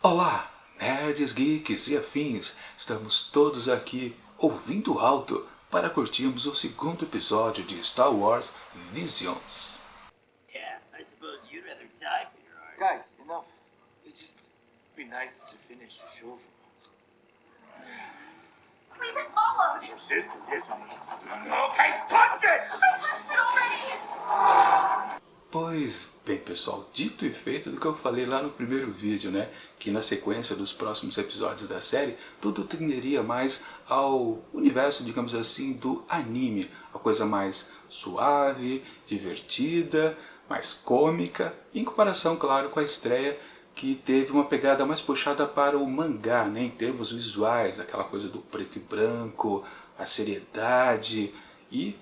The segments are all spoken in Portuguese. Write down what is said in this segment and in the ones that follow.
Olá, nerds, geeks e afins! Estamos todos aqui ouvindo alto para curtirmos o segundo episódio de Star Wars Visions. Yeah, I suppose you'd rather die for your art. Guys, enough. It'd just be nice to finish the show for once. We've been followed! Insist on this one. Okay, punch it! I punched it already! Pois bem, pessoal, dito e feito do que eu falei lá no primeiro vídeo, né? Que na sequência dos próximos episódios da série, tudo tenderia mais ao universo, digamos assim, do anime. A coisa mais suave, divertida, mais cômica, em comparação, claro, com a estreia que teve uma pegada mais puxada para o mangá, né, em termos visuais, aquela coisa do preto e branco, a seriedade, e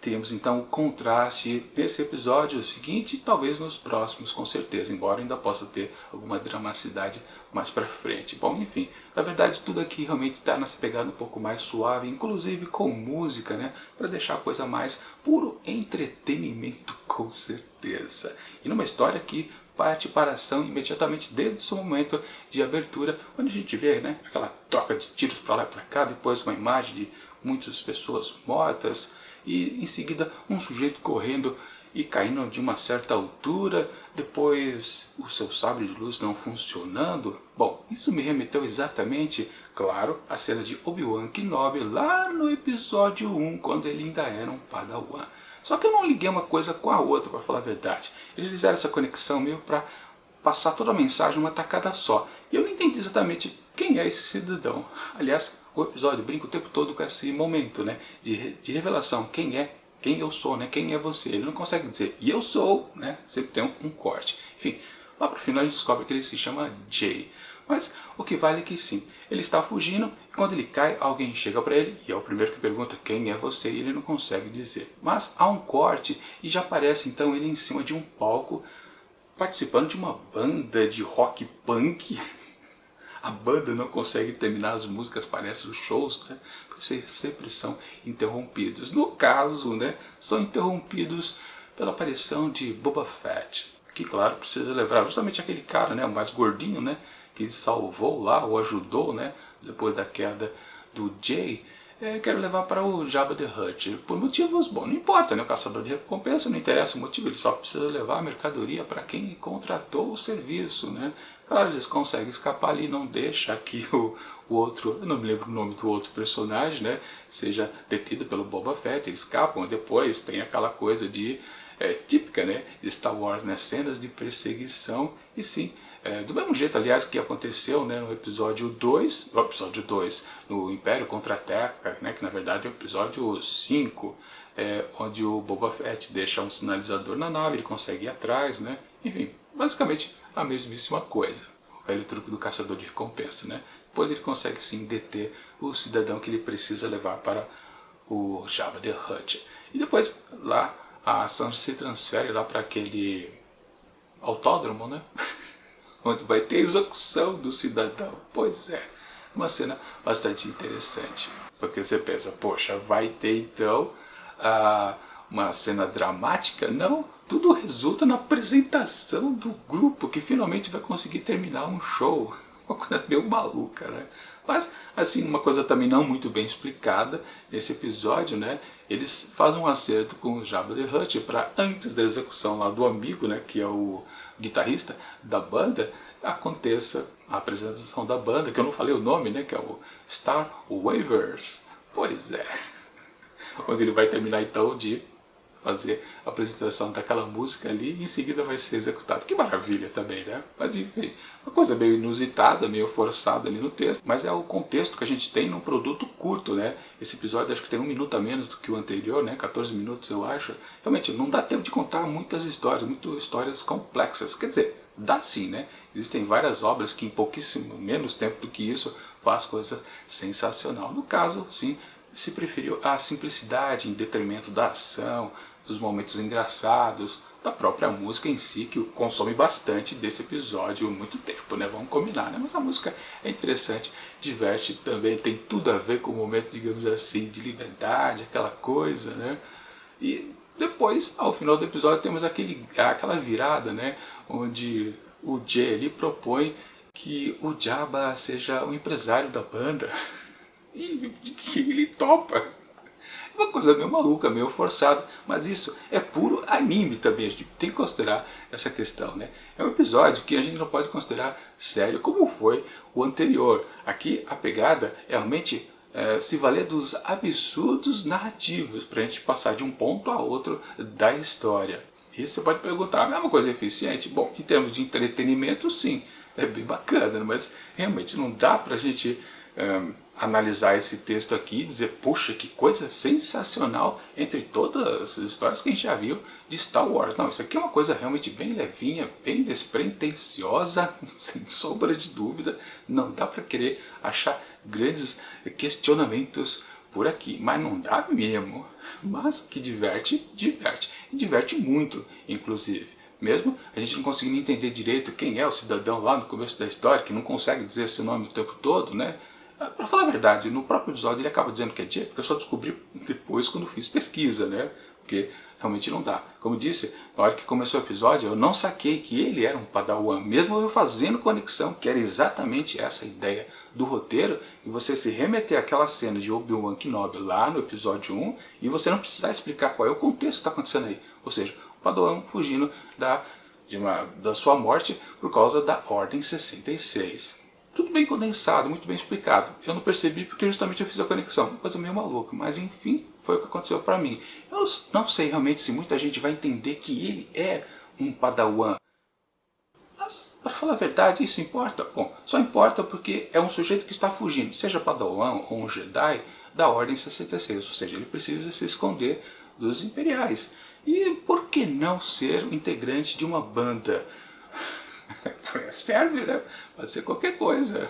temos então o contraste nesse episódio seguinte e talvez nos próximos, com certeza, embora ainda possa ter alguma dramaticidade mais pra frente. Bom, enfim, na verdade tudo aqui realmente está nessa pegada um pouco mais suave, inclusive com música, né, para deixar a coisa mais puro entretenimento, com certeza. E numa história que parte para a ação imediatamente desde o seu momento de abertura, onde a gente vê, né, aquela troca de tiros para lá e para cá, depois uma imagem de muitas pessoas mortas, e em seguida um sujeito correndo e caindo de uma certa altura, depois o seu sabre de luz não funcionando. Bom, isso me remeteu exatamente, claro, à cena de Obi-Wan Kenobi lá no episódio 1, quando ele ainda era um Padawan. Só que eu não liguei uma coisa com a outra, para falar a verdade. Eles fizeram essa conexão meio para passar toda a mensagem numa tacada só. E eu não entendi exatamente quem é esse cidadão. Aliás, o episódio brinca o tempo todo com esse momento, né, de revelação. Quem é? Quem eu sou, né? Quem é você? Ele não consegue dizer, e eu sou, né? Sempre tem um corte. Enfim, lá pro final a gente descobre que ele se chama Jay. Mas o que vale é que sim, ele está fugindo e quando ele cai, alguém chega para ele e é o primeiro que pergunta quem é você e ele não consegue dizer. Mas há um corte e já aparece então ele em cima de um palco participando de uma banda de rock punk. A banda não consegue terminar as músicas, parece os shows, né? Porque sempre são interrompidos. No caso, né, são interrompidos pela aparição de Boba Fett, que claro precisa levar justamente aquele cara, né, o mais gordinho, né, que salvou lá, ou ajudou, né, depois da queda do Jay. Quero levar para o Jabba the Hutt, por motivos, bom, não importa, né, o caçador de recompensa, não interessa o motivo, ele só precisa levar a mercadoria para quem contratou o serviço, né. Claro, eles conseguem escapar ali, não deixa que o outro, eu não me lembro o nome do outro personagem, né, seja detido pelo Boba Fett, eles escapam, depois tem aquela coisa de, típica, né, de Star Wars, né, cenas de perseguição, e sim, do mesmo jeito, aliás, que aconteceu, né, no episódio 2, no Império Contra-Ataca, né, que na verdade é o episódio 5, onde o Boba Fett deixa um sinalizador na nave, ele consegue ir atrás, né, enfim, basicamente a mesmíssima coisa. O velho truque do caçador de recompensa, né? Depois ele consegue sim deter o cidadão que ele precisa levar para o Jabba the Hutt. E depois lá a ação se transfere lá para aquele autódromo, né? Onde vai ter a execução do cidadão. Pois é, uma cena bastante interessante. Porque você pensa, poxa, vai ter então uma cena dramática? Não, tudo resulta na apresentação do grupo que finalmente vai conseguir terminar um show. Uma coisa meio maluca, né? Mas, assim, uma coisa também não muito bem explicada nesse episódio, né? Eles fazem um acerto com o Jabba the Hutt para antes da execução lá do amigo, né? Que é o guitarrista da banda, aconteça a apresentação da banda, que eu não falei o nome, né? Que é o Star Wavers. Pois é. Onde ele vai terminar então de fazer a apresentação daquela música ali e em seguida vai ser executado. Que maravilha também, né? Mas enfim, uma coisa meio inusitada, meio forçada ali no texto, mas é o contexto que a gente tem num produto curto, né? Esse episódio acho que tem 1 minuto a menos do que o anterior, né? 14 minutos eu acho. Realmente não dá tempo de contar muitas histórias complexas. Quer dizer, dá sim, né? Existem várias obras que em pouquíssimo menos tempo do que isso faz coisas sensacional. No caso, sim, se preferiu a simplicidade em detrimento da ação, dos momentos engraçados, da própria música em si, que consome bastante desse episódio, muito tempo, né? Vamos combinar, né? Mas a música é interessante, diverte também, tem tudo a ver com o momento, digamos assim, de liberdade, aquela coisa, né? E depois, ao final do episódio, temos aquela virada, né? Onde o Jay ali propõe que o Jabba seja o empresário da banda e que ele topa. É uma coisa meio maluca, meio forçada, mas isso é puro anime também, a gente tem que considerar essa questão, né? É um episódio que a gente não pode considerar sério como foi o anterior. Aqui a pegada é realmente se valer dos absurdos narrativos para a gente passar de um ponto a outro da história. E você pode perguntar, é uma coisa eficiente? Bom, em termos de entretenimento, sim, é bem bacana, mas realmente não dá para a gente analisar esse texto aqui e dizer, puxa, que coisa sensacional entre todas as histórias que a gente já viu de Star Wars. Não, isso aqui é uma coisa realmente bem levinha, bem despretensiosa, sem sombra de dúvida. Não dá para querer achar grandes questionamentos por aqui, mas não dá mesmo. Mas que diverte, diverte. E diverte muito, inclusive. Mesmo a gente não conseguindo entender direito quem é o cidadão lá no começo da história, que não consegue dizer seu nome o tempo todo, né? Para falar a verdade, no próprio episódio ele acaba dizendo que é Jake, porque eu só descobri depois quando fiz pesquisa, né? Porque realmente não dá. Como disse, na hora que começou o episódio, eu não saquei que ele era um Padawan, mesmo eu fazendo conexão, que era exatamente essa ideia do roteiro, e você se remeter àquela cena de Obi-Wan Kenobi lá no episódio 1, e você não precisar explicar qual é o contexto que está acontecendo aí. Ou seja, o Padawan fugindo da sua morte por causa da Ordem 66. Tudo bem condensado, muito bem explicado. Eu não percebi porque justamente eu fiz a conexão. Uma coisa meio maluca, mas enfim, foi o que aconteceu para mim. Eu não sei realmente se muita gente vai entender que ele é um Padawan. Mas, para falar a verdade, isso importa? Bom, só importa porque é um sujeito que está fugindo, seja Padawan ou um Jedi, da Ordem 66. Ou seja, ele precisa se esconder dos Imperiais. E por que não ser um integrante de uma banda? Serve, né? Pode ser qualquer coisa.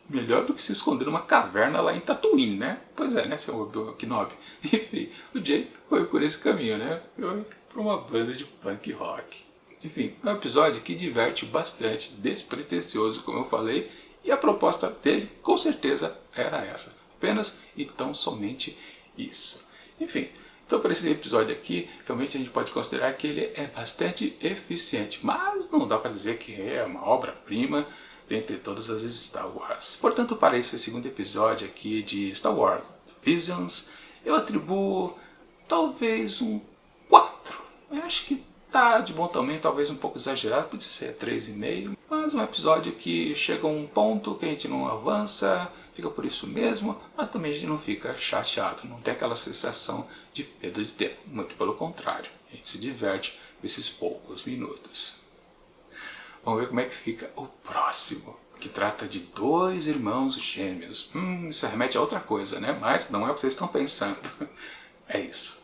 Melhor do que se esconder numa caverna lá em Tatooine, né? Pois é, né, seu Obi-Wan Kenobi? Enfim, o Jay foi por esse caminho, né? Foi para uma banda de punk rock. Enfim, é um episódio que diverte bastante, despretensioso, como eu falei, e a proposta dele, com certeza, era essa. Apenas e tão somente isso. Enfim, então para esse episódio aqui, realmente a gente pode considerar que ele é bastante eficiente, mas não dá para dizer que é uma obra-prima dentre todas as Star Wars. Portanto, para esse segundo episódio aqui de Star Wars Visions, eu atribuo talvez um 4. Eu acho que tá de bom tamanho, talvez um pouco exagerado, podia ser 3,5, mas um episódio que chega a um ponto que a gente não avança, fica por isso mesmo, mas também a gente não fica chateado, não tem aquela sensação de perda de tempo, muito pelo contrário, a gente se diverte com esses poucos minutos. Vamos ver como é que fica o próximo, que trata de 2 irmãos gêmeos. Isso remete a outra coisa, né? Mas não é o que vocês estão pensando. É isso.